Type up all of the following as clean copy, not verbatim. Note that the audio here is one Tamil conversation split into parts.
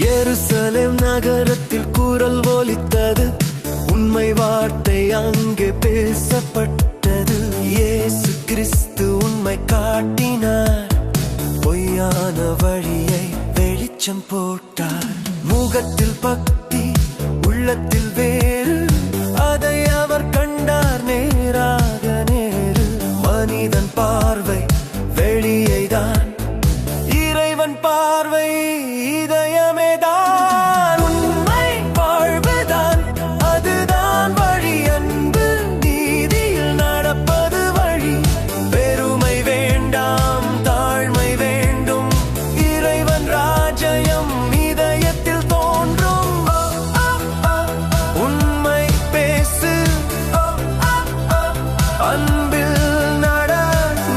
எருசலேம் நகரத்தில் குரல் ஒலித்தது, உண்மை வார்த்தை அங்கே பேசப்பட்டது. இயேசு கிறிஸ்து உண்மை காட்டினார், பொய்யான வழியை வெளிச்சம் போட்டார். முகத்தில் பக்தி, உள்ளத்தில் வேறு, அதை அவர் கண்டார் நேராக நேரு. மனிதன் பார்வை வெளியைதான், இறைவன் பார்வை இதயமே தான். உண்மை வாழ்வுதான், அதுதான் வழி. அன்பு நீதியில் நடப்பது வழி. பெருமை வேண்டாம், தாழ்மை வேண்டும். இறைவன் ராஜ்யம் இதயத்தில் தோன்றும். உண்மை பேசு, அன்பில் நட,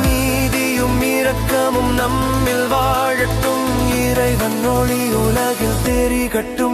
நீதியும் இரக்கமும் நம்மில் வாழட்டும். இறைவன் ஒளி உலகில் தெரிகட்டும்.